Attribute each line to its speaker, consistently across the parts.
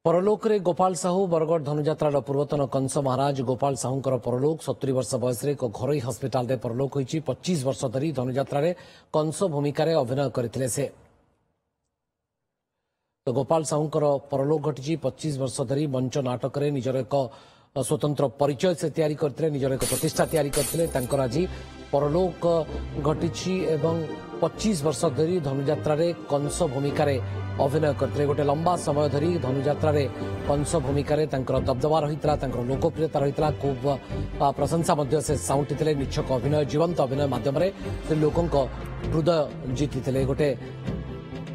Speaker 1: परलोक रे गोपाल साहू बरगढ़ धनुजात्रार पूर्वतन कंस महाराज गोपाल साहूंकर परलोक 70 वर्ष बयस एक घरोई हस्पिटाल रे परलोक होईची। 25 वर्ष धरी धनुजात्रा रे कंस भूमिका रे अभिनय करथिले से। तो गोपाल साहूंकर परलोक घटी 25 वर्ष धरी मंच नाटक रे निजर एक स्वतंत्र परिचय से तैयारी करथिले, निजर एक प्रतिष्ठा तैयारी करथिले। तांकर आज परलोक घटी एवं 25 वर्ष धरी धनुजात्रा रे कंस भूमिका रे अभिनय करते। गोटे लंबा समय धरी धनुजात्रा रे कंस भूमिका रे तांकर दबदबा रहितला, तांकर लोकप्रियता रहितला, खूब प्रशंसा मध्य से साउंटिथिले। निच्छक अभिनय, जीवंत अभिनय माध्यम रे से लोकंक हृदय जीतिथिले। गोटे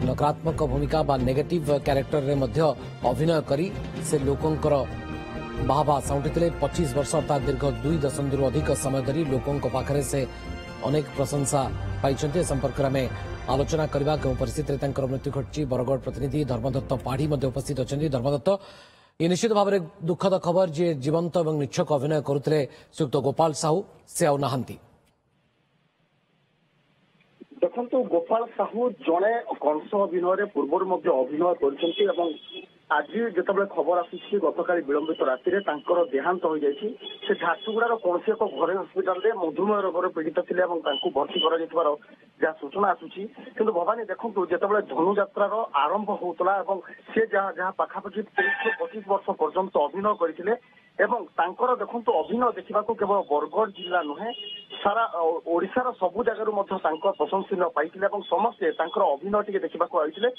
Speaker 1: नकारात्मक भूमिका बा नेगेटिव कैरेक्टर रे मध्य अभिनय करी से लोकंकर बाहबा साउंटिथिले। 25 वर्ष अर्थात दीर्घ 2 दशंधि अधिक समय धरी लोकंक पाखरे से अनेक प्रशंसा पाइछन्ते। संपर्क में आलोचना करबा के परिस्थिति में मृत्यु घटी। बरगढ़ प्रतिनिधि धर्मदत्त पाढ़ी उपस्थित अच्छा। धर्मदत्त, ये निश्चित भाव में दुखद खबर जे जीवंत और निच्छक अभिनय करुले श्रीयुक्त गोपाल साहू से आउ नहांती।
Speaker 2: देखो गोपाल साहू जड़े कंस अभिनय पूर्व अभिनय कर आज जिते खबर आसी गतकाली विलंबित राति देहांत हो जाए। से झारसुगुड़ार कौन एक घर हस्पिटाल मधुमेह रोगर पीड़ित थे भर्ती कर सूचना आसूची। किंतु भवानी देखो जिते धनुजात्रार आरंभ होता से जहाँ पाखापाखि 23-25 वर्ष पर्यंत अभिनय करते देखो अभिनय देखा केवल बरगढ़ जिला नुहे सारा ओडिशार सबु जगार प्रशंसनीय पाई समस्ते अभिनय टी देखा आते।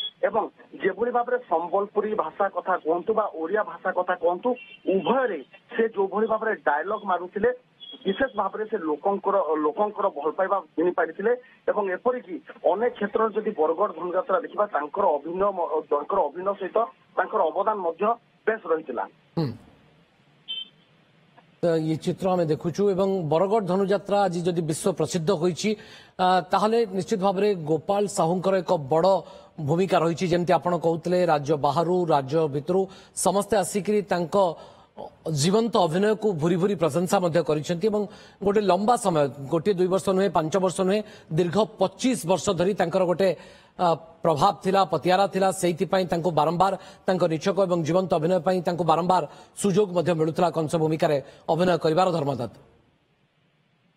Speaker 2: जेभली भाव में संबलपुरी भाषा कथा कहतु बा ओडिया भाषा कथा कहतु उभय से जो भली भाव में डायलॉग मारुथिले विशेष भाव में से लोकंकर भल पाइबा घिनी पारिथिले। एपरिकी अनेक क्षेत्र में जदि बरगढ़ धनुजात्रा देखा अभिनय सहित अवदान बेस रही।
Speaker 1: ये चित्र आम देखुचु एवं बरगढ़ धनुजात्रा आज जदि विश्व प्रसिद्ध होईची ताहले निश्चित भाव में गोपाल साहूंकर एक बड़ भूमिका रही। जमती आपण कहते राज्य बाहरु राज्य भितरु समस्ते आसिकी जीवंत अभिनय को भूरी भूरी प्रशंसा गोटे लंबा समय गोटे 2 वर्ष नुहे 5 वर्ष नुहे दीर्घ 25 वर्ष धरी गोटे प्रभाव थिला पतियारा थिला। सेइथिपाई तांको बारंबार तांको निच्छक एवं जीवंत अभिनय पाई तांको बारंबार सुजोग मध्य मिलुथला कंस भूमिका रे अभिनय करिवार। धर्मदत्त,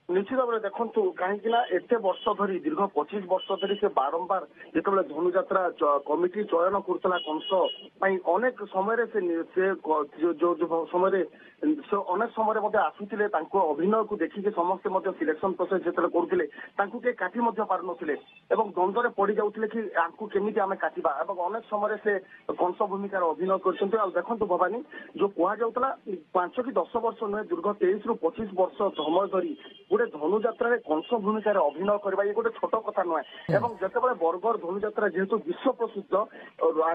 Speaker 2: निश्चित भाव में देखु कहीं एत वर्ष धरी दीर्घ 25 वर्ष धरी से बारंबार जिते धनुजात्रा कमिटी चयन करुला कंस अनेक समय जो समय अनेक समय आसुले अभिनय को देखिए समस्ते सिलेक्शन प्रोसेस जो करुले काटी पार नथिले द्वंद्व पड़ जाते कि केमी आम काटा। अनेक समय से कंस भूमिकार अभिनय कर देखु भवानी जो कहला 5 कि 10 वर्ष नुहे दीर्घ 23-25 वर्ष समय धरी गोटे धनुजात्रा कंस भूमिका अभिनय करवा ये गोटे छोट कथा नुहे। जिते बरगढ़ धनुजात्रा जेहेतु विश्व प्रसिद्ध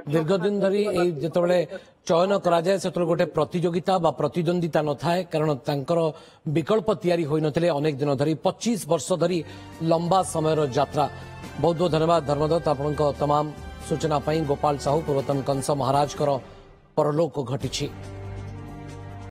Speaker 1: दीर्घ दिन धरी जिते चयन कराए से गोटे प्रतियोगिता बा प्रतिद्वंदिता न थाए कारण तांकर विकल्प तैयारी होई नथिले अनेक दिन धरी 25 वर्ष धरी लंबा समय यात्रा। बहुत बहुत धन्यवाद धर्मदत्त आपनका तमाम सूचना पाई। गोपाल साहू पूर्वतन कंस महाराज परलोक घटी।